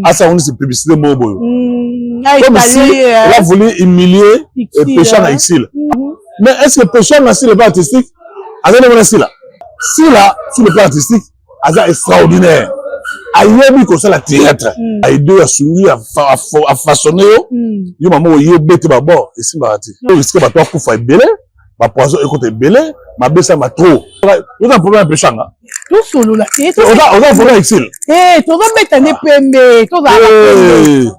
Ah, ça, on dit c'est publicité mobile. Comme si il a voulu humilier et péché en exil. Mais est-ce que péché en exil n'est pas artistique? Azan est là. Si là, sur le plan artistique, Azan est extraordinaire. Aïebi comme ça la théâtre. Aïebi a souri, a façonné. Yo maman yo bête babo. Et si barati. Yo risque pas toi pour faire belé. Ma poison écoute belé. Ma bessa ma trop. Vous avez un problème péché là. Tout solo là. On a un problème exil. Eh, tout ça bête n'est pembe. Tout ça.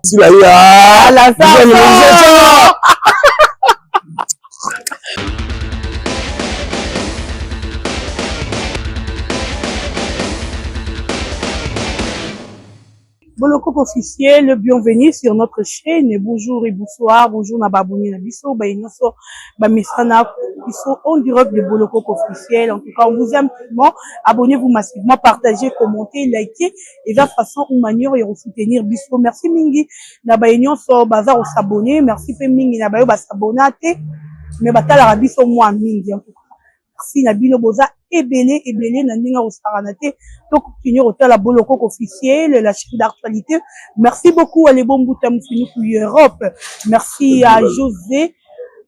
Si là il y a la ça. Boloko officiel, bienvenue sur notre chaîne. Bonjour et bonsoir. Bonjour na baboni na biso, ba inoso ba mesana biso en direct de Boloko officiel. En tout cas, on vous aime tellement. Abonnez-vous massivement, partagez, commentez, likez et de façon ou manière de soutenir biso. Merci mingi na ba inoso bazar au s'abonner. Merci pe mingi na ba yo ba s'abonner mais batala ra biso moi mingi en tout cas. Merci na bino boza ebele na ndinga osaranate to continuer au la Boloko officiel la chaîne d'actualité. Merci beaucoup à les bons boutams fini Europe. Merci à José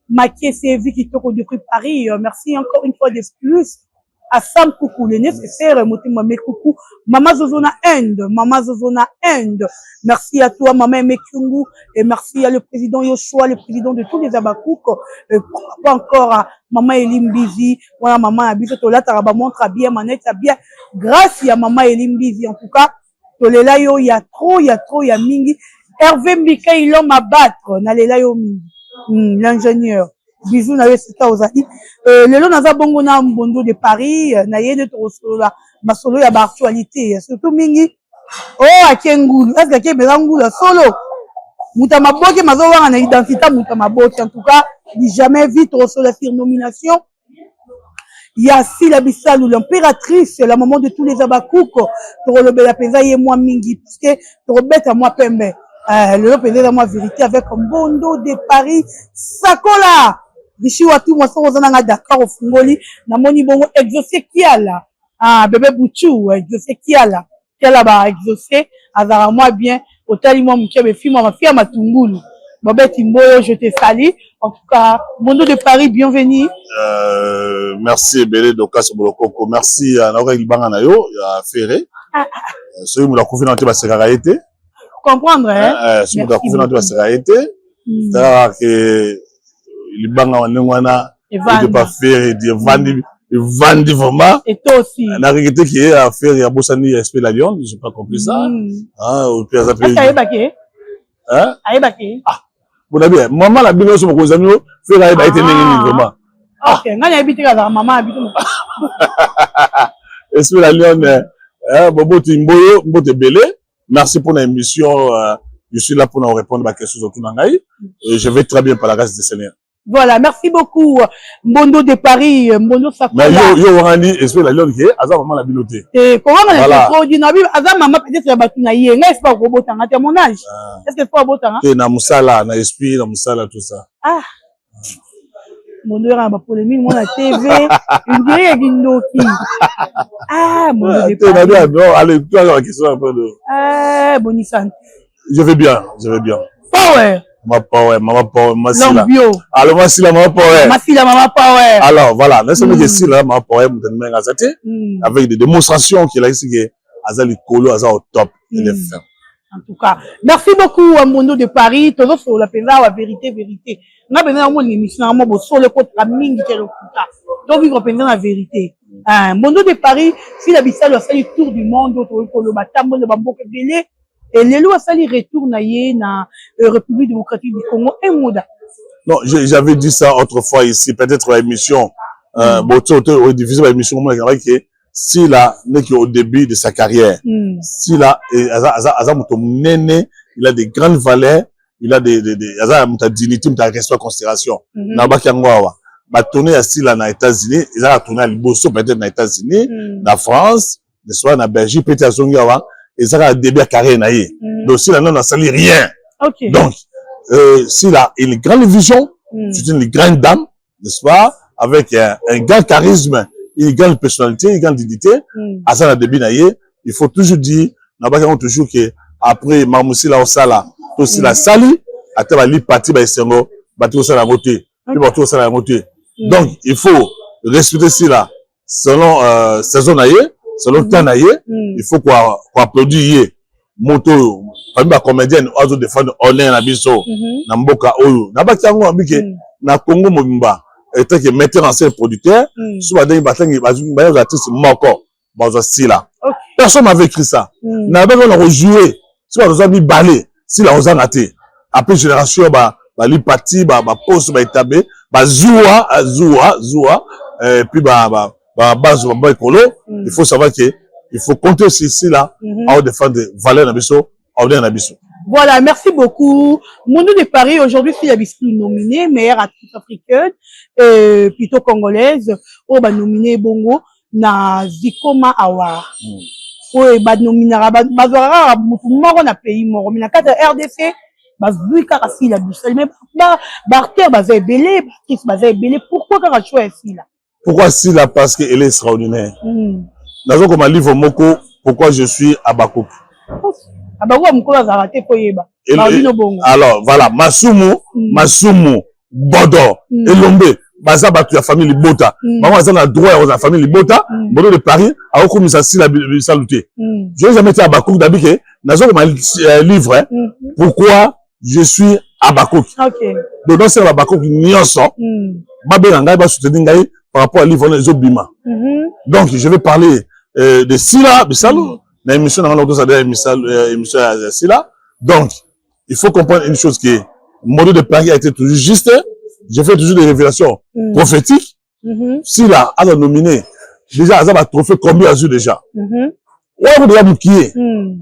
Maquet CV qui toko depuis Paris. Merci encore une fois de plus à Sam Coucou le nécessaire motima me coucou Mama Zozona Inde. Merci à toi Maman Mekungu et merci à le président Yoshua, le président de tous les Abakouk, pas encore à Maman Elimbizi, voilà Maman Abito Tola Taraba montre à bien manette à bien grâce à Maman Elimbizi en tout cas Tolela yo il y a trop il y a mingi Hervé Mbika il l'homme à battre nalela yo mingi l'ingénieur. Bisous na yesita ozali lelo naza bongo na mbondo de Paris na yede to solo ma solo ya ba actualité surtout mingi akengulu est-ce que akebela ngulu solo muta maboke mazo wanga na identité muta maboke en tout cas ni jamais vu to solo sur nomination il y a Sila Bissalou l'impératrice la maman de tous les Abakouk to lobela penza ye moi mingi parce que to robeta moi pembe le penza moi vérité avec mbondo de Paris Sakola Rishi watu mwaso ozana Dakar au Fungoli na moni bongo exaucé kiala bébé Bouchou exaucé kiala ba exaucé azara moi bien otali moi mukebe fima mafia matungulu Bobet Imboyo je te salue en tout cas Mondo de Paris bienvenue merci Belé Dokas Boloko merci à Naoka Ilbanga na yo ya Ferré celui mu la confiance ba sécurité comprendre celui mu la confiance ba sécurité ça que Libanga wana et pas faire et vendre vraiment et toi aussi la réalité qui est à faire ya Bossani SP la Lyon j'ai pas compris ça au pire ça peut bon bien maman la bino so ko zami faire la été nini vraiment OK ngani habite ka maman habite SP la Lyon bobo timboyo mbote belé merci pour l'émission je suis là pour nous répondre à questions autour nangai je vais très bien par la grâce du Seigneur. Voilà, merci beaucoup. Mbondo de Paris, Mbondo Sakola. Mais yo randi esprit la lionne qui aza maman la biloté. Et comment on a produit na bible aza maman peut-être ba tuna yé, n'est-ce pas robot tanga à mon âge. Est-ce que faut robot tanga? Et na musala, na esprit, na musala tout ça. Mbondo ra ba polémique mon la TV, une dirait Gindoki. Mbondo de Paris. Non, allez, toi la question un peu de. Bonissan. Je vais bien. Power. Maman Power, Massila. Lambio. Alors, Massila, Maman Power. Massila, Maman Power. Alors, voilà. Laissez-moi dire si là, Maman Power, avec des démonstrations qu'il a ici, Azali Kolo, Azali au top. Il est fin. En tout cas, merci beaucoup à Mondo de Paris. Toujours sur la pénale, la vérité. On a besoin d'une émission, on a sur le côté, la mingi, donc, vivre pendant la vérité. Mondo de Paris, si la bissa, le salut tour du monde, autour de Batambo, le bambou, belé. Et les lois sali retourne na République démocratique du Congo et Moda. Non, j'avais dit ça autrefois ici, peut-être à l'émission, diffusé à l'émission, si là, n'est qu'au début de sa carrière, si là, il a des grandes valeurs, il a des dignité, des respect, considération. Nabakangwawa. Va tourner à Sila na États-Unis, il a tourné à Liboso, peut-être na États-Unis, na France, ne soit na Belgique, peut-être à Zongawa. Et ça a début à carré naïe. Donc, si là, non, on n'a sali rien. Okay. Donc, si là, une grande vision, c'est une grande dame, n'est-ce pas, avec un grand charisme, une grande personnalité, une grande dignité, à ça, la début naïe, il faut toujours dire, n'a pas toujours que, après Mamoussi la osala aussi la sali ata bali parti ba esengo batu osala ngote puis batu osala ngote. Donc il faut respecter cela selon saison naie, selon temps naie, il faut quoi applaudir moto parmi ba comédienne ozo défendre honneur na biso na mboka oyo na batango ambike na Congo mobimba étant que metteur en scène producteur soit dans batangi ba artiste moko bazo sila personne m'avait écrit ça na ba on a joué soit on a mis balé si la on a raté après génération ba li parti ba poste ba étabé ba zoua puis ba base ba écolo il faut savoir que il faut compter aussi ici là à défendre des valeurs nabiso à nabiso. Voilà, merci beaucoup. Moundou de Paris aujourd'hui c'est la bisou nominée meilleure actrice africaine plutôt congolaise au ba nominé bongo na Zikoma Award. Ouais ba nominera ba zora mutu moko na pays moko na kata RDC ba zuika kasi la bisou mais ba Barter ba zebele actrice ba zebele pourquoi ka choix ici là? Pourquoi si là parce que elle est extraordinaire. Dans comme un livre moko pourquoi je suis à Bakok. Alors voilà Masumu Bodo Elombe baza batu ya famille Libota maman za na droit ya famille Libota bodo de Paris a komisa si la saluté. Je n'ai jamais été à Bakok d'habitude nazo comme un livre pourquoi je suis à Bakok. Donc dans c'est à Bakok nyonso ba benga ba soutenir ngai par rapport à livre les obima. Donc je vais parler de Sila Bissalo, dans l'émission de Sila. Donc, il faut comprendre une chose qui est, le modèle de Paris a été toujours juste. J'ai fait toujours des révélations prophétiques. Sila a nominé, déjà, il a trophée combien à déjà. Ouais, vous devez vous qui est.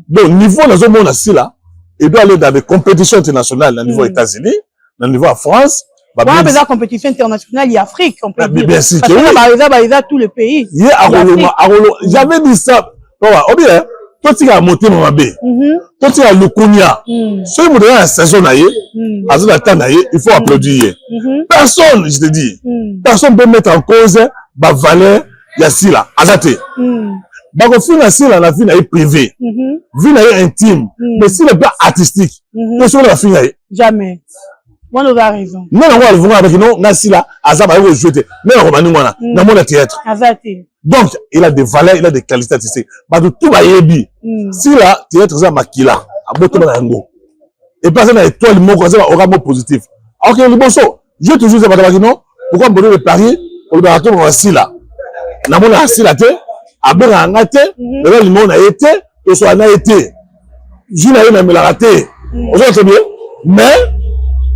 Donc, niveau de la zone de Sila, il doit aller dans des compétitions internationales, au niveau États-Unis, au niveau de France. Ouais, mais la compétition internationale, il y a Afrique, on peut dire. Bien sûr. Parce que là, tous les pays. J'avais dit ça. On dit, toi, tu as monté mon abbé. Toi, tu as le Kounia. Si vous avez la saison, il faut applaudir. Personne, je te dis, personne ne peut mettre en cause la valeur de Sila. Azate. Bako fin na Sila, la vie est privée. Vie est intime. Mais si le plan artistique, qu'est-ce qu'on a fait? Jamais. Moi, nous avons raison. Non, on va avec nous, Nassila, Azaba, il va jouer. Mais on va nous voir, dans mon théâtre. Donc, il a des valeurs, il a des qualités artistiques. Mais de tout va y aller. Si là, théâtre, ça makila, à bout de l'ango. Et pas ça dans l'étoile, ça aura mot positif. Ok, le bon saut. Je te jure, non, pourquoi on peut de Paris, on va retourner à Sila. N'a mon Sila, à Berangate, le monde a été, le soir a été. Je n'ai même la raté. On va très bien. Mais,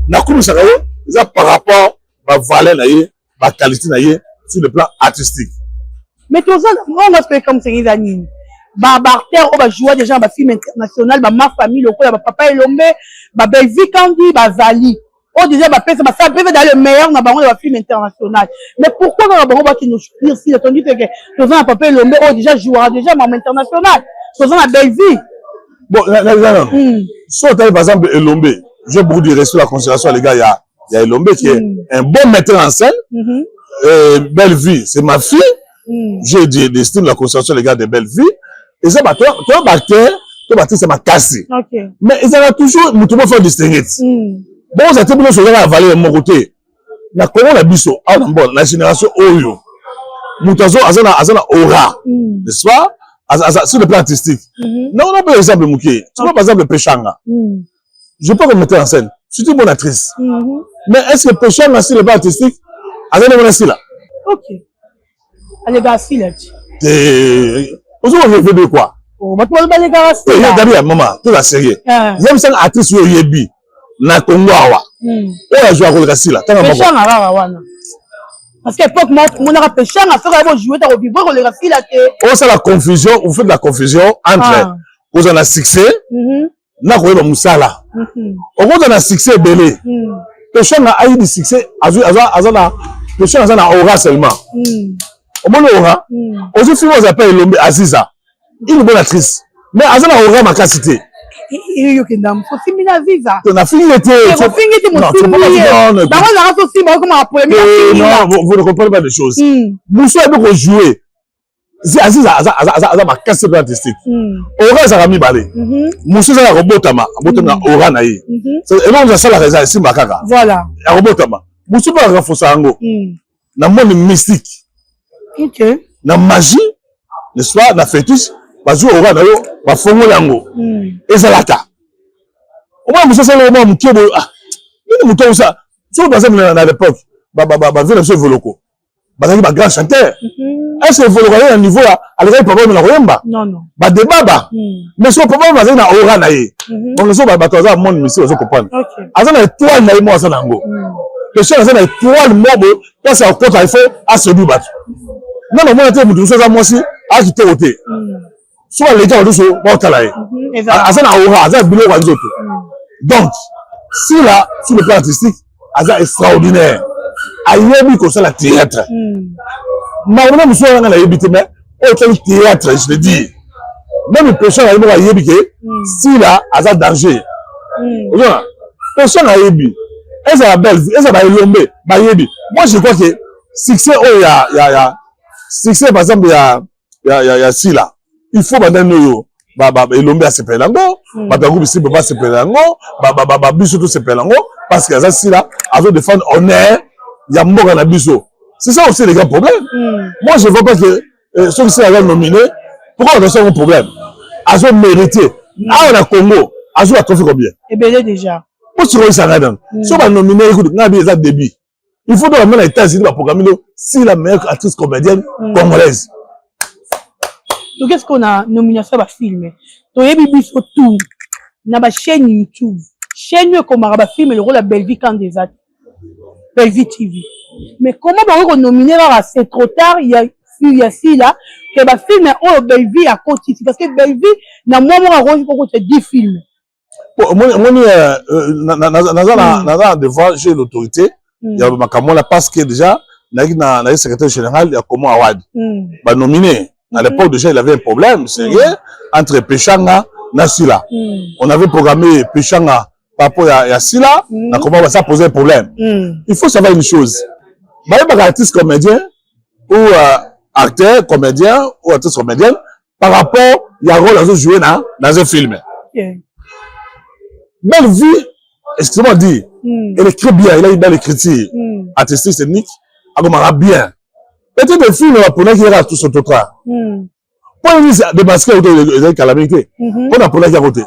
na koumi sakaye, ça par rapport à la valeur, la qualité sur le plan artistique. Mais tout ça, on a fait comme c'est les années. Barter, on va jouer déjà dans film international, ma famille, le papa Elombe, Belgique, Kandi, Zali. On disait, ça peut être dans le meilleur dans le film international. Mais pourquoi on va nous choisir si on dit que tout ça, papa Elombe, on déjà jouera déjà dans international. Tout ça, dans Belgique. Bon, non. Soit par exemple Elombe. J'ai beaucoup de respect à la considération, les gars. Il y a Elombe qui est un bon metteur en scène. Belle vie, c'est ma fille. J'ai d'estime la considération, les gars, de belle vie. Et ça, toi, Barter, c'est ma casse. Mais ils ont toujours, nous pouvons faire distinguer. Bon, ça te dit, je vais avaler mon côté. La Congo, la biso, la génération Oyo. Moutazo, azana aura. N'est-ce pas? Sur le plan artistique. Non, on a par exemple, Mouké. Tu vois, par exemple, Péchanga. Je peux me mettre en scène. Je suis une bonne actrice. Mais est-ce que Péchanga, sur le plan artistique, azana mon assis là? Ok. Allez, gars, si là. Vous avez fait de quoi? Oh, bah, tu vas aller gars, si là. D'abord, maman, tout la série. J'aime ça, artiste, yo yebi. Na Congo, awa. On a joué à rôle assis là. Péchanga, awa. Parce qu'à l'époque, mon a Péchanga, à faire jouer, t'as vivre rôle assis là. On sait la confusion, vous faites la confusion entre vous en a succès. Na koyeba musala. Okoza na succès belé. Péchanga a eu du succès, azana Péchanga na aura seulement. Au moins aura. Aujourd'hui film on appelle Elombe Aziza. Une bonne actrice. Mais azana aura ma capacité. Yo kendam, faut simila Aziza. On a fini l'été. On finit mon film. Non, vous ne comprenez pas des choses. Moussa a beaucoup joué. aza makasi pe artistique ora ezaka mibale mosusu ezala kobotama abotama ora na ye elongo asalaka eza esimba kaka akobotama mosusu mpe akafosa yango na monde mystique na magie n'est-ce pas na fétiche bazwi ora na yo bafongola yango ezalaka omwana mosusu asala omwana mokie boyo nini moto osa soki baza na l'époque bavie na biso evoloko bazalaki bagrand chanteur est-ce que evoloko aye na niveau ya alekaki papa na koyemba badebaba mais soki papa bazali na ora na ye donc so bato aza monde mystique bazo comprendre aza na étoile na ye mo aza na yango question aza na étoile mo boye place ya kokota il faut asedu bato nano omona te moto mosusu aza mwasi akitoko te so baleki bato so baotala ye aza na ora aza na biloko ya nzoto donc si là sur le plan artistique aza extraordinaire ayebi kosala théâtre makambo mosusu ayanga nayebi te mais oyo otali théâtre je le dis même péché na ye moko ayebi ke si là aza danger ozona péché na yebi ezala belle vie ezala baelombe bayebi moi je crois que succès oyo ya succès par exemple ya si là il faut bandani oyo elombe asepela yango bato ya groupe simple basepela yango biso tosepela yango parce que aza si là azo défendre honneur ya mboka na biso. C'est ça aussi les grands problèmes. Moi je vois pas que ceux qui sont nominés, pourquoi on a ça un problème? Azo mérité. Ah on a Congo, Azo a trophée combien? Et bien déjà. Pour se ça là dedans. Si on va nominer, écoute, on a bien ça débit. Il faut donc mettre les États-Unis pour programmer si la meilleure actrice comédienne congolaise. Donc qu'est-ce qu'on a nomination à film? Donc il y a biso tout. Na ba chaîne YouTube. Chaîne comme un film le rôle la Belle Vie quand des autres. Belle Vie TV. Mais comment on nominer c'est trop tard, il y a si là que ba film on Belle Vie à côté parce que Belle Vie na moi rôle pour que 10 films. Bon moi naza devant j'ai l'autorité, il y a makambo là parce que déjà na secrétaire général il y a comment Awad. Ba nominé à l'époque déjà il avait un problème sérieux entre Péchanga na Sila. On avait programmé Péchanga par rapport à Sila, na comment ça poser un problème. Il faut savoir une chose. Bah, il y a un artiste comédien ou acteur comédien ou artiste comédienne par rapport il y a un rôle à jouer dans un film. Belle Vie, excusez-moi de dire, elle écrit bien, il a une belle écriture artistique, technique, elle a bien. Peut-être des films pour les qui regardent tout ce total. Pour les démasquer autour de calamité, pour la police à côté.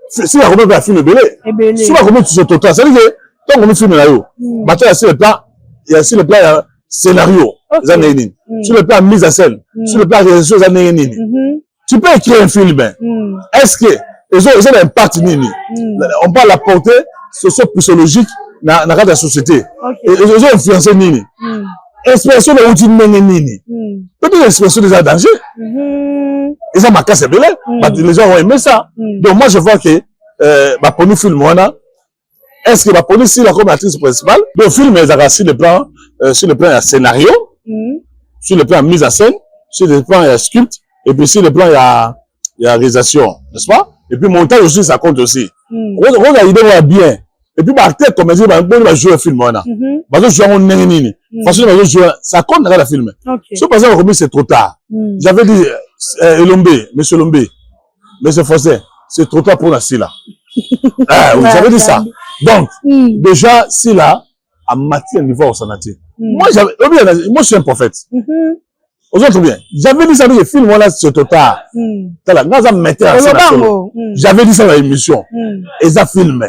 Si la commune fait un film belé, si la commune tout ce total, ça veut dire que tant qu'on filme là, il y a sur le plan, il y a sur le plan scénario, sur le plan mise en scène, sur le plan réalisation, tu peux écrire un film. Est-ce que ils ont un impact nini? On parle de la portée socio-psychologique dans la société. Ils ont influencé nini? Expression de routine nini? Peut-être l'expression des dangers. Ils ont marqué ces belés. Les gens ont aimé ça. Donc moi je vois que pour nous film est-ce que pour nous si la comme actrice principale, le film est sur le plan scénario, sur le plan mise en scène, sur le plan script, et puis sur le plan il y a réalisation, n'est-ce pas? Et puis montage aussi ça compte aussi. Regarde l'idée va bien. Et puis acteur comédien va jouer un film va jouer un nini. Façon va jouer ça compte dans le film. Ce par exemple c'est trop tard. J'avais dit monsieur Lombe, monsieur Fossé, c'est trop tard pour la Sila. J'avais dit ça. Donc déjà Sila a matière niveau au sanati. Moi je suis un prophète. Aux autres bien. J'avais dit ça dans le film là c'est trop tard. J'avais dit ça dans l'émission. Et ça filmé.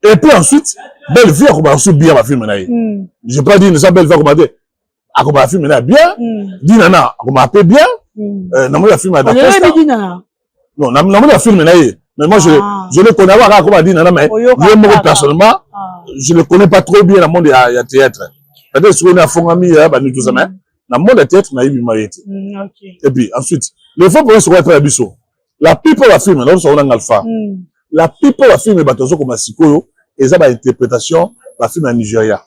Et puis ensuite, Belle Vie a commencé bien à filmer. Je n'ai pas dit que Belle Vie a commencé filmer bien. Dit Nana a commencé bien. N'a pas filmé bien. Non, n'a pas filmé. Mais moi, je le connais pas comment dit Nana, mais moi personnellement, je ne le connais pas trop bien dans le monde du théâtre. C'est-à-dire que si on a fait un ami, dans le monde du théâtre, on a eu une et puis ensuite, les fois pour eux, c'est très biseau. La plupart des films, nous sommes en alpha. La plupart des films, comme Sikoyo, ils ont une interprétation de film en Nigeria.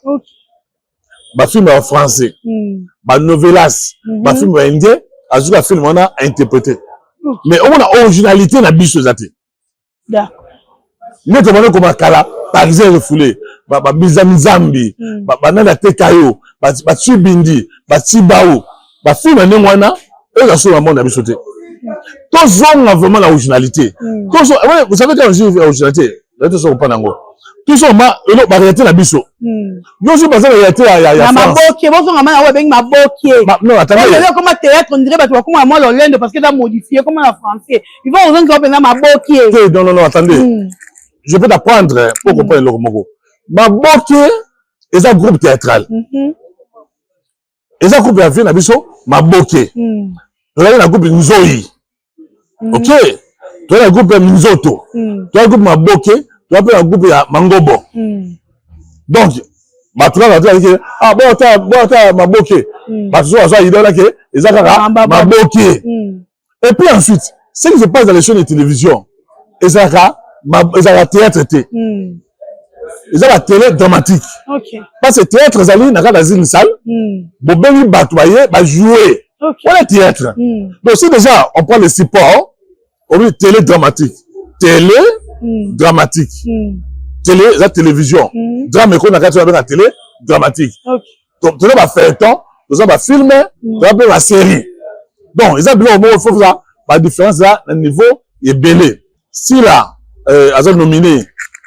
Les films en français, les novelas, les films en indien, ils ont film a interprété. Mais on a originalité dans la biseau. D'accord. Nous sommes comme Kala, par exemple, refoulé, Bizamizambi, Banana Tekayo, Batibindi, Batibao. ba film na ngwana et la sur le monde a sauté tous ont vraiment l'originalité tous vous savez quand on dit originalité là tous sont pas nango tous sont ma réalité la biso nous je pense la réalité ya ma bokie bon sont na wa bengi ma bokie non attendez comme théâtre on dirait ba comme moi l'Hollande parce que ça modifié comme en français ils vont aux gens ma bokie non attendez je peux t'apprendre pour comprendre le mot ma bokie est un groupe théâtral et un groupe ya vie na biso ma bokie là la groupe Nzoi ok tu as le groupe Minzoto tu as le groupe Maboke tu as le groupe ya Mangobo donc batula batula que ah bon ta Maboke batula ça il là que ezaka Maboke et puis ensuite ce qui se passe dans les chaînes de télévision ezaka théâtre té ezaka télé dramatique parce que théâtre zali na dans une salle bo bengi batuaye ba jouer voilà théâtre donc si déjà on prend le support on dit télé dramatique télé la télévision drame qu'on a quand la télé dramatique donc télé va faire temps ça va filmer ça va la série donc ils ont bien au moins il faut ça la différence là le niveau est belé si là ils ont nominé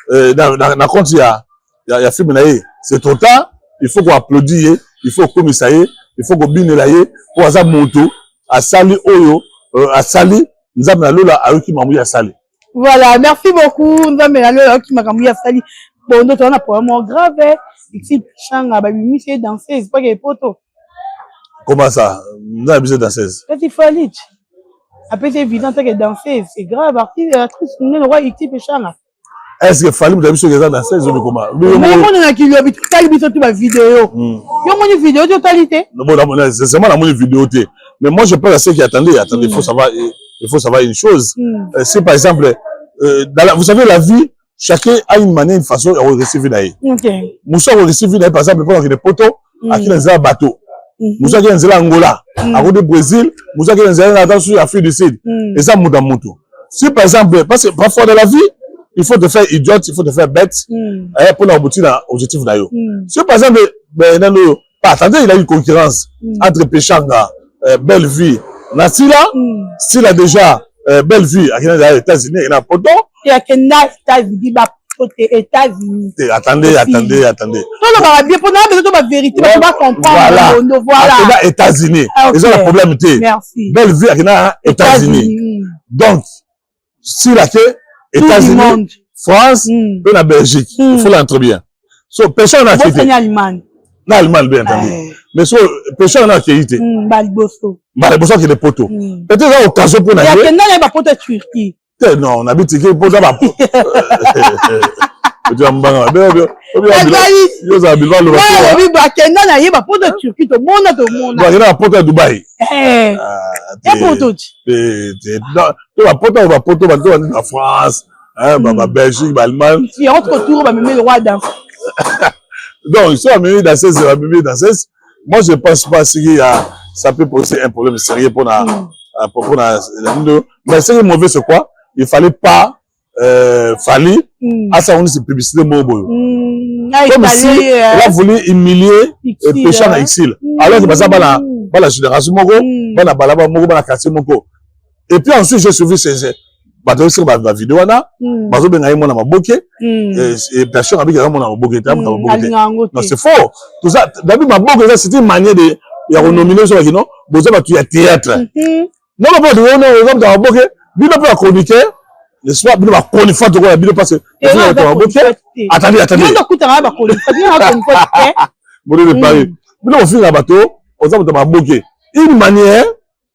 dans compte il y a film là c'est trop tard il faut qu'on applaudisse il faut qu'on misaye il faut qu'on bine là pour ça monto à sali oyo à sali nous avons lola à qui m'a à sali. Voilà, merci beaucoup. Nous avons lola qui m'a à sali. Bon, nous avons un problème grave. Ici, changa, bah, monsieur danseuse, pas qu'il poto. Comment ça? Nous avons besoin de danseuse. C'est fallait. Après, c'est évident que danseuse, c'est grave. Actrice, nous le roi ici, changa. Est-ce que fallait vous avez besoin de danseuse ou comment? Mais moi, on a qui lui habite, tu as vu toute ma vidéo. Il y a une vidéo de totalité. Non, bon, c'est seulement la vidéo. Mais moi, je pense à ceux qui attendaient. Attendez, il faut savoir une chose. C'est par exemple, vous savez, la vie, chacun a une manière, une façon de recevoir d'ailleurs. Moussa recevoir d'ailleurs, par exemple, pendant qu'il y a des poteaux, à qui dans un bateau. Moussa qui est en Angola, à côté du Brésil, Moussa qui est en Afrique du Sud. Et ça, Mouda Moutou. Si par exemple, parce que parfois dans la vie, il faut te faire idiote, il faut te faire bête, pour aboutir à l'objectif d'ailleurs. Si par exemple, attendez, il a une concurrence entre Péchanga, Belle Vie, Nassila, s'il a déjà Belle Vie, à les États-Unis, il y a un poteau. Il y a États-Unis, États-Unis. Attendez. Non, va bien pour nous, la vérité, on va comprendre. Voilà. États-Unis. Ils ont le problème. Merci. Belle Vie, il y a États-Unis. Donc, s'il a que États-Unis, France, et la Belgique, il faut l'entrer bien. So, personne n'a quitté. Non, Allemagne, bien entendu. Mais so, personne n'a quitté. Baliboso. Baliboso qui est des poteaux. Peut-être qu'il y a occasion pour nous. Il y a des poteaux de Turquie. Non, on habite ici pour d'abord. Tu as mbanga. Donc, si on a dans 16, moi je ne pense pas que ça peut poser un problème sérieux pour la mais ce qui est mauvais, c'est quoi? Il fallait pas fallait à ça on c'est publicité mobile comme si on a voulu humilier péché en exil alors que ça va la génération moko va la balaba moko va la quartier moko et puis ensuite j'ai suivi ces bateau sur ma vidéo là bateau benga yemo na maboke et personne avec yemo na maboke non c'est faux tout ça d'abord maboke ça c'est une manière de ya renominer sur non boza ba tu ya théâtre non pas de on comme ta maboke bino pas chroniqueur n'est-ce pas bino ba chroniqueur to ko bino parce que attendez non kuta ba chroniqueur bino ba chroniqueur bon de Paris bino on finit bateau on ça ba maboke une manière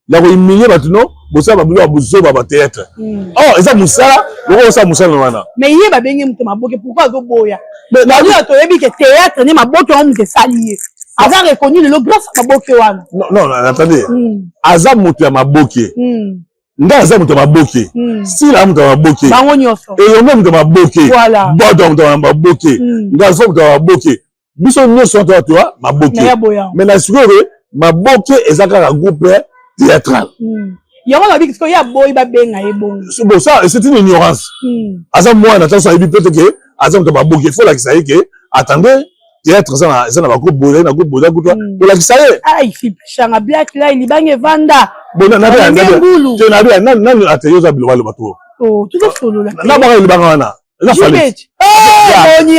la humilier bateau bosa ba bino abuzo ba théâtre oh eza musala loko ça musala wana mais yé ba bengi muto maboke pourquoi zo boya mais la vie to yebi que théâtre ni maboke on muto salier Aza reconnu le grâce à maboke wana non attendez aza muto ya maboke nda aza muto maboke si la muto maboke bango nyoso et yo même muto maboke voilà bodo muto maboke nda so muto maboke biso nyoso to toi maboke mais na sikoyo maboke ezaka ka groupe théâtral yango na biki ya boy ba benga ebongo bon ça c'est une ignorance aza moi na tanso aibi peut-être que aza muto maboke faut la kisaye que attendez théâtre ça na ba ko bola na ko bola ko to la kisaye ai changa black là il bange vanda bona na ba tu na ba nan ateyo za bilo bato oh tu veux solo là na ba ile banga wana na fallait Boni,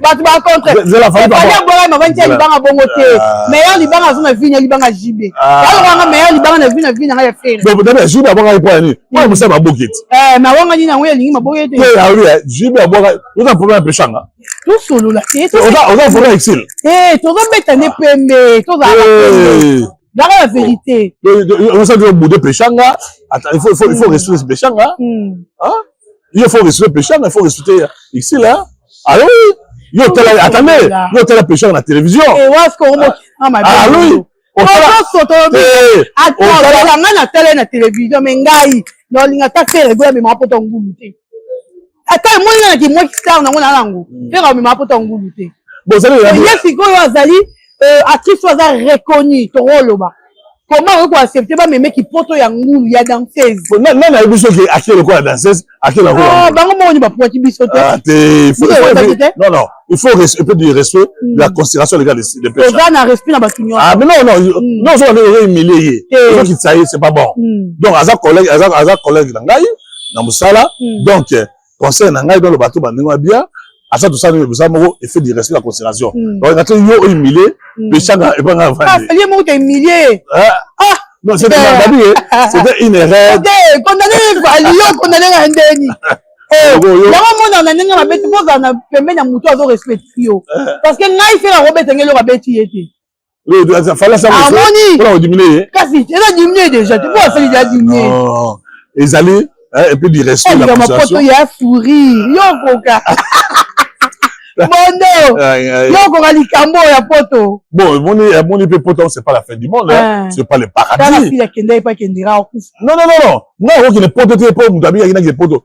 batu ba contre. Fallait bola ma vantia libanga bongo te. Meilleur libanga zona vinya libanga jibe. Yalo meilleur libanga na vinya nga ya faire. Donc peut-être jibe abanga ipo ani. Moi musa ba boketi. Ma wanga ni na ngoya lingi maboketi. Ah oui, jibe abanga. Vous avez problème pechanga. Tout solo là. On a problème excel. To zo beta ne pembe, to za la vérité. On sait que boudé pechanga. Attends, il faut respecter pechanga. Hein? Il faut respecter pechanga, il faut respecter ici là. Ah oui, attendez, il y a pêcheur à la télévision. Et où est-ce qu'on remonte? Ah oui, on a télé na télévision, mais ngai, dans l'ingatake, mais ma pote en goûté. Attends, moi, il y a moi qui star dans mon langue. Faire mais ma pote en goûté. Bon, ça veut dire. Il y a quoi, Azali, actrice soit reconnue, ton rôle là. Comment on peut accepter pas mes mecs qui portent yangou ya danseuse non non na biso qui a le quoi danseuse a le rôle ah bango mo ni ba pour ti biso te non non il faut un peu du respect de la considération les gars des personnes on a respect na batunyo ah mais non on va humilier il faut qu'il ça c'est pas bon donc aza collègue ngai na musala donc conseil na ngai dans le bateau bandingo bien asa tout ça nous avons effet du respect de la considération donc quand yo humilier le changa et pas grave ah c'est moi qui humilié ah non c'était une erreur condamné valio condamné à ndeni yango mona na ndenge mabeti boza na pembe na mutu azo respect yo parce que ngai fait la robete ngelo babeti yete le fallait ça pour diminuer kasi eza diminuer déjà tu vois ça il a diminué non les allez un peu du respect de la considération il y a sourire yo koka Bondo, yoko kalikambo ya poto. Bon, mon épée poto, c'est pas la fin du monde, hein. C'est pas le paradis. La fille kende pas kendira okufa. Non. Moi, qui ne poto te poto, mutabi qui n'a poto.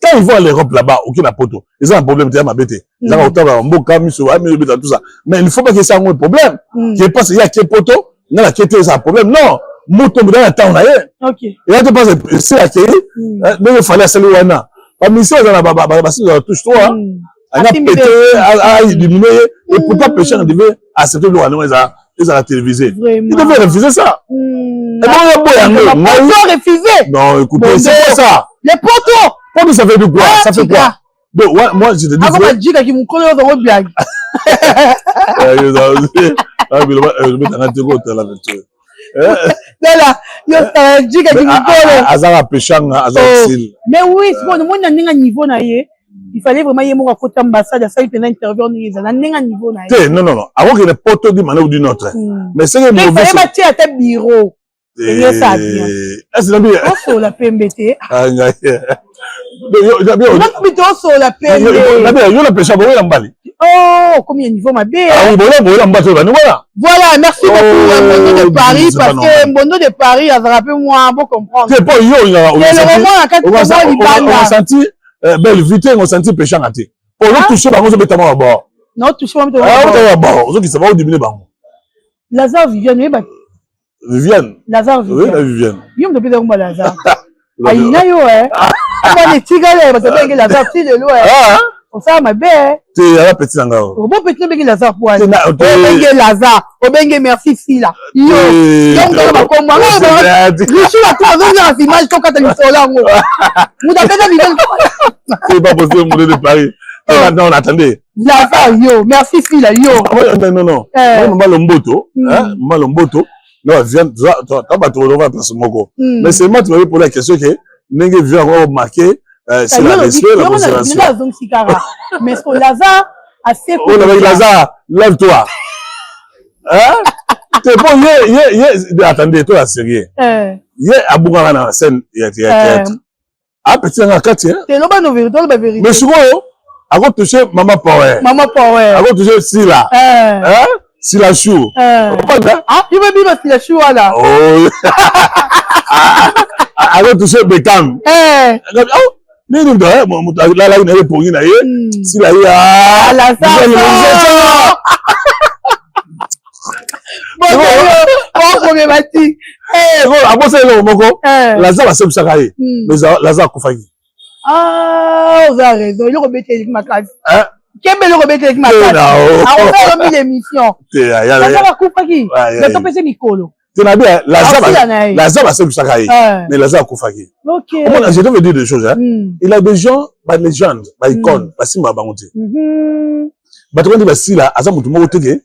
Quand ils vont à l'Europe là-bas, aucun n'a poto. Ils ont un problème, tu as ma bête. Ils ont autant de mboka, miso, tout ça. Mais il ne faut pas que ça ait un problème. Qui passe, il y a qui poto, il y a qui est un problème. Non. Moto, dans le temps, ok. Et là, tu penses, c'est la clé. Mais il fallait saluer Wana. La mission, on a touche toi. Elle a pété, a diminué, et pourquoi péché devait accepter le roi à la télévision. Il devait refuser ça. Refuser. Non, écoutez, c'est pas ça. Les poteaux. Poteaux, ça fait de quoi? Ça fait quoi? Donc, moi, je te dis. Comment dire qu'il me connaît dans le blague? Mais oui, c'est bon, moi, on a un niveau naïe. Il fallait vraiment y avoir un côté ambassade, ça il fallait intervenir, ça n'a pas un niveau naïe. Non. Avant que les poteaux d'une manière ou d'une autre. Mais c'est que il fallait bâtir à tes bureaux. Et ça bien. Est-ce que bien? On sur la PMBT. Ah, on sur la PMBT. On a pêché à Bourg Bali. Oh, combien de niveau ma belle? Ah oui, voilà, merci beaucoup Mbondo de Paris, parce que Mbondo de Paris a rappelé moi, bon comprendre. C'est pas on a senti belle vite, on a senti péché à thé. On a touché par contre bêtement à bord. Non, touché par à bord. On a qui ça va diminuer par contre. Lazare Viviane, Viviane. Lazare Viviane. Oui, la Viviane. Viviane depuis le moment Lazare. Aïna yo on est tigale parce que Lazare petit de l'eau on ça ma belle. Tu es la petite anga. Au bon petit bengi Lazare pour aller. Bengi Lazare, au bengi merci fila. Yo. Donc on va comme moi. Je suis là toi dans l'image quand tu es sur là. Vous avez Viviane. C'est pas possible mon de Paris. Maintenant on attendait. Lazare yo, merci fila yo. Non. Moi Lomboto, hein, moi Lomboto. Non, viens, tu vas te retrouver à place moko. Mais c'est moi qui m'avais posé la question que Nengue vient remarquer c'est la respect, la considération. Mais ce Lazare a fait quoi? Oh, Lazare, lève-toi. Hein? C'est bon, attendez, toi, la série. Hier, à Bougara, dans la scène, il y a théâtre. Ah, petit, dans la quartier. C'est la vérité. Mais souvent, à quoi toucher Maman Power? Maman Power. À quoi toucher Sila? Hein? Sila Chou. Ah, tu veux bien Sila Chou, là? Oh! À quoi toucher Beckham? Mais nous, là, il est pour une aïe. Si là, il y a. La bon, problématique. Après ça, il est au Moko. Lazare, c'est ça. Mais Lazare, Koufagi. Ah, vous avez raison. Il est remetté avec ma classe. Quel bel rebelle avec ma tête. On fait remis l'émission. La zaba koufa qui. Mais ton PC Mikolo. Tu n'as bien la zaba c'est ça mais la zaba koufa qui. OK. Je dois vous dire des choses hein. Il a des gens ba légende, ba icône, ba simba bangote. Ba to ndi ba sila aza mutu moko teke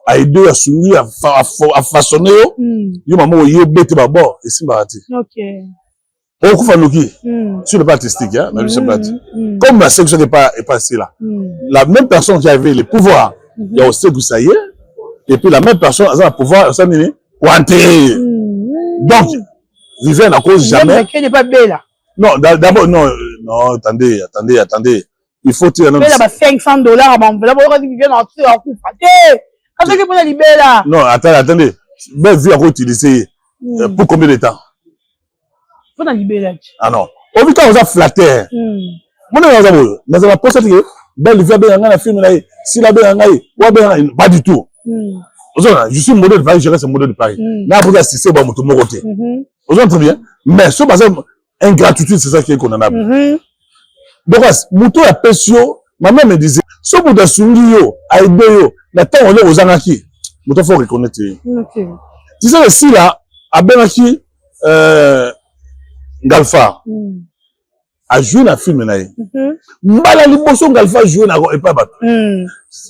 a aidé à sourire à façonner yo maman yo bête ba bon et simba ati. OK. On koufa noki sur le plan artistique hein, mais c'est pas comme ma section n'est pas si là. La même personne qui avait le pouvoir, il y a aussi Goussaïe et puis la même personne a le pouvoir ça nini enterrer. Donc Viviane à cause jamais. Mais n'est pas belle là. Non, d'abord non attendez. Il faut tirer un $500 à mon enveloppe, on va dire Viviane en coup faté. Quand est-ce que vous libérer là? Non, attendez. Belle vie à utiliser pour combien de temps? Faut en libérer. Ah non. Au vu qu'on a flatté. Mon ami, mais on a posé que belle vie bien dans la film là, si la bien pas du tout. Je suis modèle de Paris, je reste modèle de Paris. Mais après si c'est bon mon côté. Vous entendez bien? Mais ce basé ingratitude c'est ça qui est condamnable. Donc muto ya pesio, ma mère me disait, ce bout de sungi yo, aide yo, la temps on est aux anaki. Muto faut reconnaître. OK. Tu sais si là à Benaki Galfa a joué dans le film naï. Mbala liboso Galfa joué na et pas bat.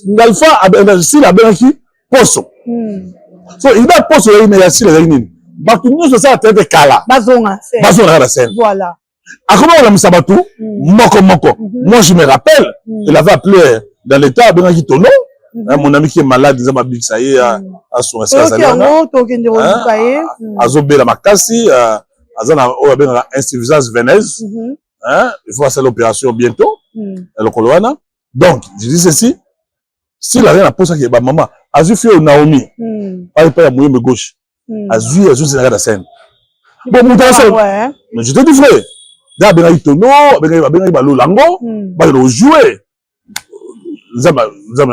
Galfa a si la Benaki poso. So il va poso il y a si la nini. Batunyo ça tête kala. Bazonga la scène. Voilà. À comment on a mis ça batou? Moko. Moi je me rappelle, il avait appelé dans l'état Benaki Tono. Mon ami qui est malade, disait ma big ça y est à son Azobé la Makasi, Azana Oabena insuffisance veineuse. Il faut faire l'opération bientôt. Le Koloana. Donc, je dis ceci. Si la reine a posé que maman, Azu fait au Naomi. Pas à mouiller me gauche. Azu c'est la scène. Bon, mon temps, mais je te dis frère. Là, ben il tono, ben balo lango, ben le jouer. Zama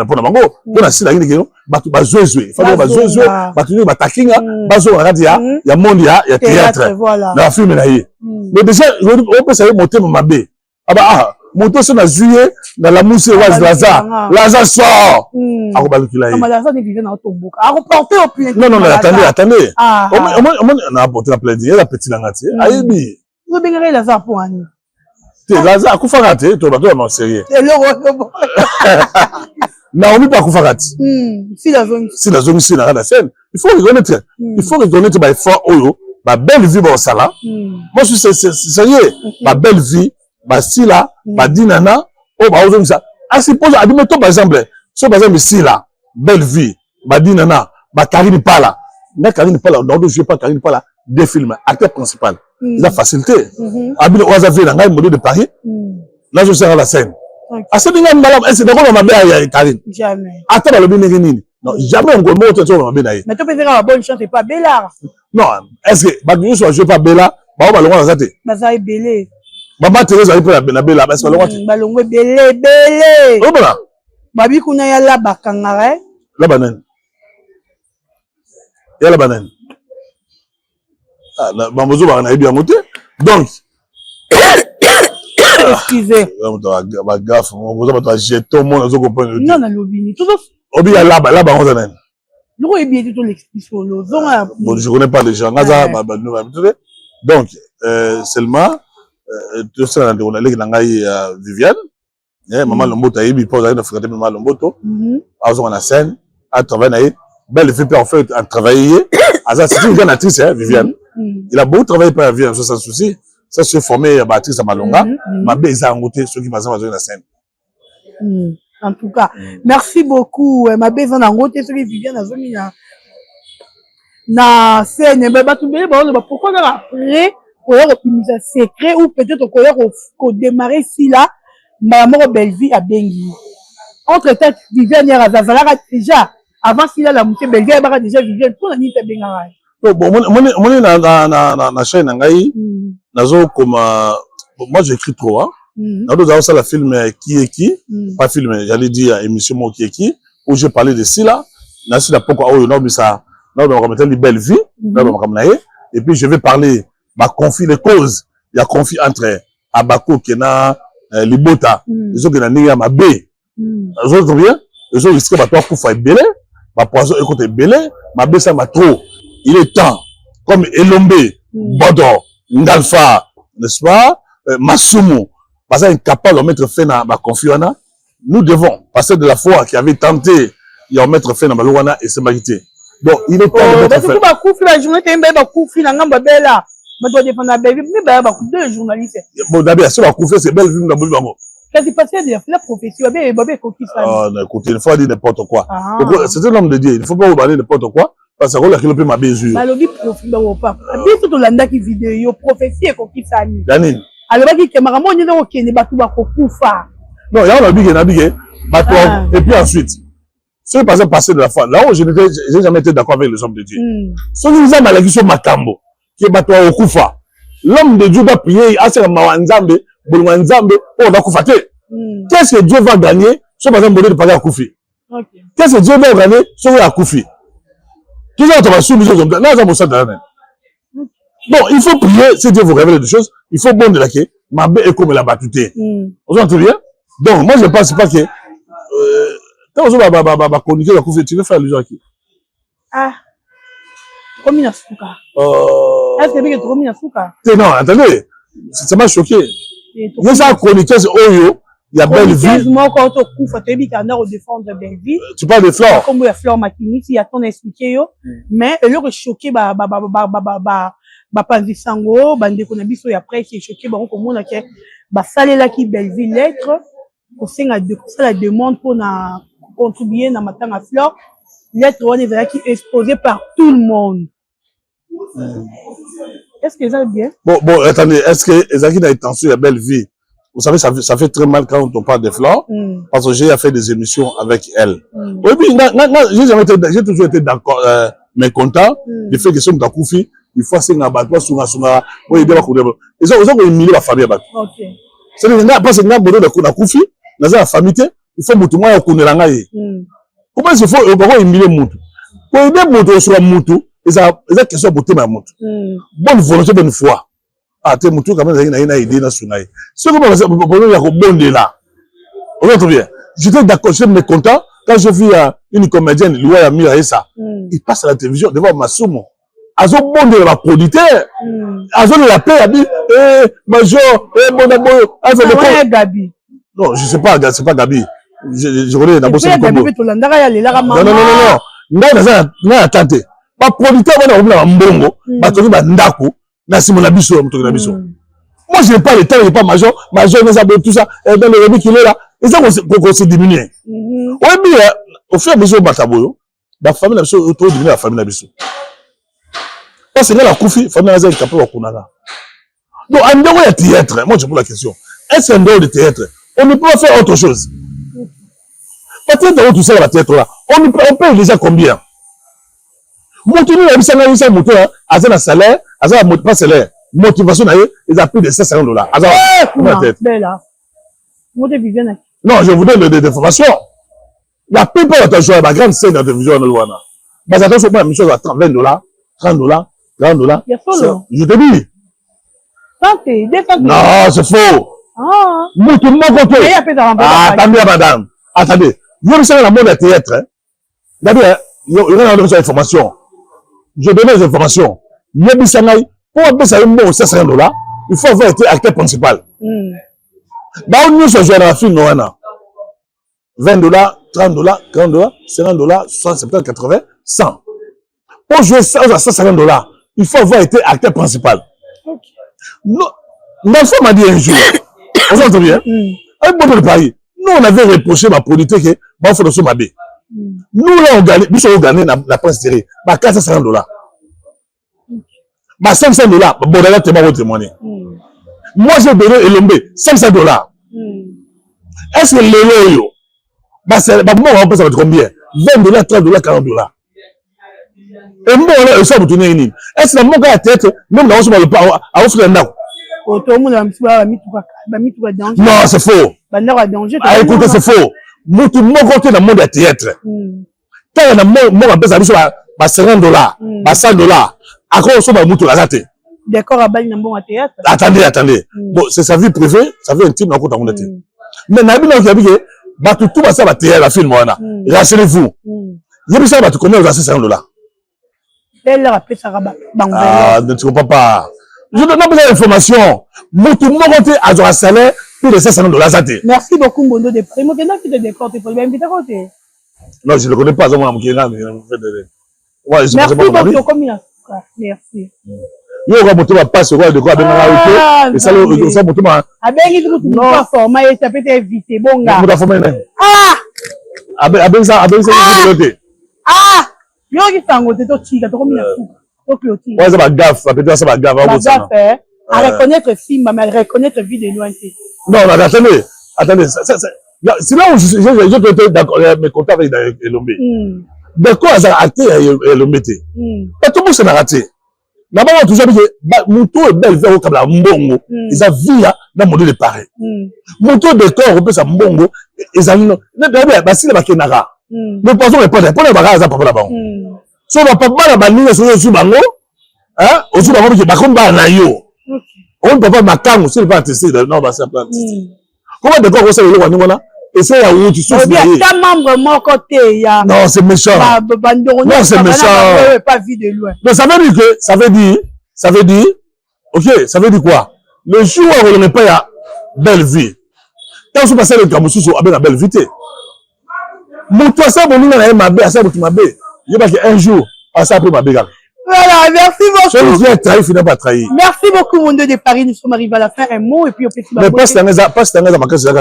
pour na bango. On a si la guinée que batu bazoué. Fallait bazoué, batu ba takinga, bazo radia, ya mondia, ya théâtre. Dans la film là. Mais déjà, on peut savoir monter mon mabé. Ah bah monter sur la juillet dans la mousse oise Lazare sort. Ah ko balukila yi. Lazare ne vivait dans ton bouc. Ah reporter au plus. Non, attendez. On a apporté la plainte, la petite langati. Ayebi. Vous bengarez Lazare pour Annie. Lazare Koufagate, tu vas pas m'en sérieux. Naomi pas Koufagate. Si la zone ici dans la scène, il faut reconnaître. Il faut reconnaître ma effort oyo, ma belle vie dans sala. Moi je suis sérieux, ma belle vie, ma sila, ma dinana, oh bah aujourd'hui ça. Ah suppose admettons par exemple, sila, belle vie, ma dinana, ma Karine Pala. Mais Karine Pala, on je pas Karine Pala, deux films, acteur principal. La facilité. Abile Oazavé dans le modèle de Paris. Là, je serai à la scène. À ce moment là, est-ce que d'accord ma belle Karine? Jamais. Attends le bien nini. Non, jamais on gomme autre chose ma belle. Mais tu peux faire la bonne chance et pas Bella. Non, est-ce que Badou soit je pas Bella, ba ba longa zate. Bazai belé. Maman Thérèse a pris la Bella parce que longa. Ba longa belé. Oh voilà. Babi kuna ya la bakangare. La banane. Ya la banane. Ah, Mamozo va en bien monter. Donc, excusez. Ma gaffe, Mamozo va jeter au monde. Non, non, l'obini. Tout Obi ya là-bas, on s'en est. Nous, il y a tout l'explication. Bon, je connais pas les gens. Donc, seulement, tout ça, on a les Viviane. Maman Lomboto, il pose à une fréquente maman Lomboto. On a scène, à travailler. Belle fille, en fait, à travailler. C'est une grande actrice, Viviane. Il a beaucoup travaillé pour la vie, sans souci. Ça se formé à Baptiste à Malonga. Ma belle est en côté, ceux qui m'ont besoin de la scène. En tout cas, merci beaucoup. Ma belle est en côté, ceux qui vivent dans la zone. Na scène, pourquoi après, on a optimisé secret ou peut-être qu'on démarrer si là, ma mort belle vie à Bengi. Entre temps, Viviane et Razazala déjà, avant si là, la moitié belle vie, elle a déjà Viviane, pour la nuit à Bengaray. Bon, moi, na chaîne, moi, j'écris trop, hein. Nous avons ça, la film Qui est qui? Pas film, j'allais dire émission Qui est qui? Où je parlais de si là. Là, si la pourquoi, oh, non, mais ça, non, mais on va mettre une belle vie. Et puis, je vais parler, conflit, les causes. Il y a conflit entre Abako, Kena, Libota. Ils ont que la Niga, ma B. Vous avez bien? Les gens risquent de pour faire belé, ma poison est belé, ma baisse ma trop. Il est temps, comme Elombe, Bodo, Ngalfa, n'est-ce pas? Masumu, parce qu'il est capable de mettre fin à ma confiance. Nous devons passer de la foi qui avait tenté de mettre fin à ma louana et se mariter. Donc, il est temps de mettre fin. La journée, tu as deux journalistes. Bon, d'abord, si la confiance est belle, nous avons qu'est-ce qui passe la prophétie? Écoutez, il faut dire n'importe quoi. C'est un homme de Dieu. Il ne faut pas vous parler n'importe quoi. Parce que là, il peut m'a bézu. Malobi prophétie, pas. Bien tout l'anda qui vidéo, prophétie et qu'on quitte ça. Yanine. Alors, il y a un monde qui n'est pas tout bas pour pouvoir. Non, il y a un big et puis ensuite, ce qui est passé de la foi. Là où je n'ai jamais été d'accord avec les hommes de Dieu. Ce qui est maladie sur Makambo, qui est battu au Koufa. L'homme de Dieu doit prier, à ce Mawanzambe, Boulwanzambe, on va Koufate. Qu'est-ce que Dieu va gagner sur par exemple de payer à Koufi? Qu'est-ce que Dieu va gagner sur à Koufi? Qu'est-ce que tu vas soumettre comme ça? Bon, il faut prier, si Dieu vous révèle des choses, il faut bon de la quai, ma bé est comme la battue. Vous entendez bien? Donc, moi je ne pense pas que, quand on va communiquer la Koufi, tu veux faire allusion à qui? Ah, comme une souka. Est-ce que tu comme une souka? Non, attendez, ça m'a choqué. Il y a ça chroniquer, il y a belle vie. Tu parles de Flore. Comme la Flore Makini, il y a ton expliqué, mais elle est choquée, Panzisango, Bandekonabiso, et après, qui est choqué, comme on a fait, Salela qui Belleville lettre, pour la demande pour contribuer dans matin à Flore, lettre, on est qui est exposée par tout le monde. Est-ce que ça va bien? Bon, attendez, est-ce que Ezaki a intention à belle vie? Vous savez, ça fait très mal quand on parle de Flore, parce que j'ai fait des émissions avec elle. Oui, j'ai toujours été d'accord, mécontent, du fait que si on a Koufi, il faut essayer de battre, Sunga, oui, il doit courir. Ils ont éliminer la famille. C'est-à-dire, parce que nous avons Koufi, dans la famille, il faut que moi, on connaisse. Pourquoi il faut éliminer Moutou? Pour aider Moutou sur Moutou, ils ont question pour ma Moutou. Bonne volonté, bonne foi. Ah, t'es Moutou, quand même, il y a une idée dans Sungaï. Ce que vous avez bon de là. On va bien. J'étais d'accord, j'étais mécontent quand je vis une comédienne, Louaya Miraessa. Il passe à la télévision devant Masumo. Azo bon de la producteur. Azo de la paix, a dit, Major, mon amour, Gabi. Non, je sais pas, c'est pas Gabi. Je connais d'abord ce combo. Non. Non, attendez. Pas producteur, on a un mbongo, batoni bandako, na simona biso, na biso. Moi, je n'ai pas le temps, je n'ai pas major, tout ça, dans le rébut qu'il est là, et ça, qu'on s'est diminué. Oui, bien, au fur et à mesure, Bataboyo, la famille n'a pas trop diminué la famille n'a pas. Parce que là, la Koufi, la famille n'a pas capable de Kunaga. Donc, en dehors de théâtre, moi, je pose la question. Est-ce qu'en dehors de théâtre, on ne peut pas faire autre chose? Peut-être tout ça, la théâtre là, on paye déjà combien? Montoni, il y a un moteur, à un salaire, à un pas salaire. Motivation, ils ont plus de $700. Non, je vous donne des informations. La plupart de la grande scène de télévision, mais attention, pas la même chose à $20, $30, $40. Je te dis. Non, c'est faux. Attendez, madame. Attendez. Vous savez, dans le monde de théâtre, d'abord, il y a une information. Je donne des informations. Il y a des sangay. Pour avoir $700, il faut avoir été acteur principal. Dans nous, ce genre de film, $20, $30, $40, $50, 60, 70, 80, 100. Pour jouer ça à $150, il faut avoir été acteur principal. L'enfant m'a dit un jour, vous entendez bien? Avec beaucoup de Paris, nous, on avait reproché ma politique que, bah, il faut le Mabé. Nous, là, on gagne, nous, on gagne la presse télé, bah, $450. Bah, $500, bon, là, tu m'as témoigné. Moi, j'ai donné Elombe, $500. Est-ce que les loyaux, bah, c'est, bah, moi, on peut savoir combien? $20, $30, $40. Et moi, on a ça pour tourner une. Est-ce que la montre à la tête, même dans le pas, à offrir un an? Non, c'est faux. Écoutez, c'est faux. Moi, côté dans le monde de théâtre. Quand on a moi, on peut savoir $50, $100. À quoi on se met la tête? D'accord, à Bali, on théâtre. Attendez. Bon, c'est sa vie privée, sa vie intime, on compte à mon tête. Mais, Batou tout ça va tirer la film wana. Rassurez-vous. Yébi ça va te connaître aux $500. Elle leur appelle ça rabat. Ah, ne tu comprends pas. Je donne pas d'informations. Moutou monté à un salaire pour les $500 ça t'est. Merci beaucoup Mbondo de Primo. Qu'est-ce que tu te décortes pour bien inviter côté? Non, je ne le connais pas. Merci beaucoup combien? Merci. Yo va moto va passer quoi de quoi ben na et ça le ça moto ma abengi tout pas format et ça peut éviter bon gars moto format ça côté yo qui tango te to tika to combien to clôture ouais ça va gaffe ça peut dire ça va gaffe à reconnaître film mais reconnaître vie de loin. Non attendez c'est là où je te d'accord mes contacts avec Elombe d'accord ça a raté Elombe té tout le monde s'est raté. D'abord, tout ça, Moutou est belle, au Kabla Mbongo, ils ont vu dans le modèle de pareil. Moutou de corps, on peut ça Mbongo, ils ont vu, si la Kenara. Nous pensons que pour les bagages, ça pas là-bas. Si on va pas mal à Banine, sur le Subango, hein, au Subango, qui est pas comme Banayo. On ne peut pas m'attendre, si le pas tester, non, bah, c'est un plan. Comment de corps, on sait le roi, voilà? Et c'est là où tu souffres. Il y a un membre mon côté. Non, c'est méchant. Non, c'est méchant. Pas vu de loin. Mais ça veut dire, ok, ça veut dire quoi? Le jour où on n'est pas à belle vie, quand on se passe le Kamoussou, on a belle vie. Mon toi, ça, mon nom, on a ma belle, ça, mon belle. Il y a un jour, à ça, après ma belle. Voilà, merci beaucoup. Celui qui a trahi, finit par trahir. Merci beaucoup, mon Dieu de Paris. Nous sommes arrivés à la fin. Un mot et puis on peut se mais pas si tu as ma question,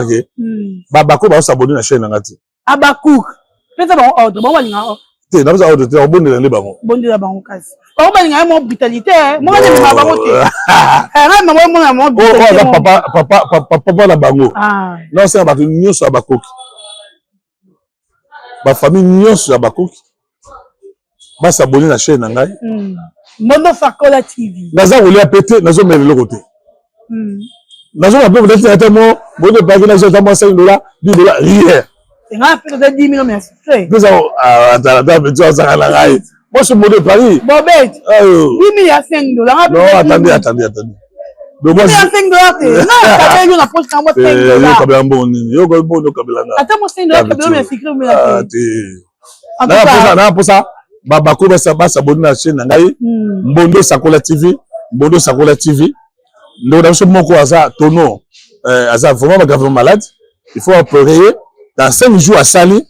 Babako va s'abonner à la chaîne. Abakou. Faites-moi un ordre. Bon, on va ordre. Tu es dans un ordre, tu es bon de les ballons. Bon de la baron casse. On va dire mon brutalité. Moi, je ne vais pas voter. Mon brutalité. Papa la bango. Non, c'est un bateau, nous sommes à Bakok. Ma famille, nous sommes à Bakok. Va s'abonner à la chaîne. Mono Fakola TV. Naza voulait péter, naza mais le côté. Naza a peut-être directement, bon de payer naza dans $5, $10, rien. C'est un peu de 10 000 merci. Nous avons moi je suis de Paris. Bobette. 10 000 à $5. Non, attendez. Donc moi $5. Non, ça veut dire la poche quand moi $5. Attends moi $5 que me sécure mais pour ça Babako va s'abonner à la chaîne Nangai, Mbondo Sakola TV, nous avons mon quoi ça, Tono, vraiment gravement malade. Il faut opérer dans 5 jours à Sali,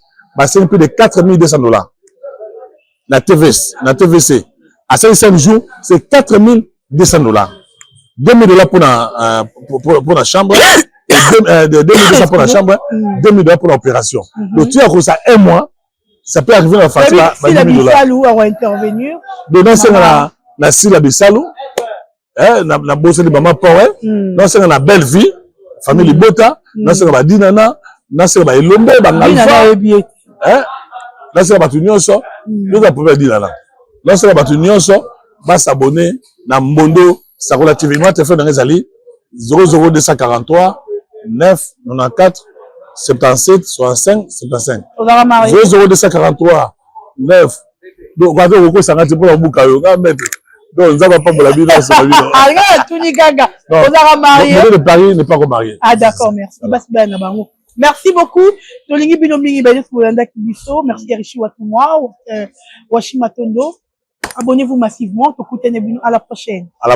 c'est plus de $4,200. La TVC, à 5 jours, c'est $4,200. $2,000 pour la chambre, $2,200 pour la chambre, $2,000 pour l'opération. Le truc à ça un mois. Ça peut arriver dans la facture à $10,000. Si la Bissalou va intervenir. Donc, c'est la Sila Bissalou, la bosse de maman Power, non, c'est la belle vie, famille Bota, non, c'est la Dinana, non, c'est la Elombe, non, c'est la Batunioso, nous avons Dinana. Non, c'est la Batunioso, va s'abonner à Mbondo, Sakola TV. Moi, tu fais dans les alliés 00243 9 94 77 65 75 00243 9 donc quand on ça ngati pour bouka yo ga mettre donc nous avons pas pour la vie dans la vie ah tout ni gaga on a marié le Paris n'est pas remarié. Ah d'accord, merci basi bana bango merci beaucoup tolingi bino mingi ba pour landa kibiso merci Richi Watumwa Washimatondo abonnez-vous massivement to kutene bino à la prochaine oui.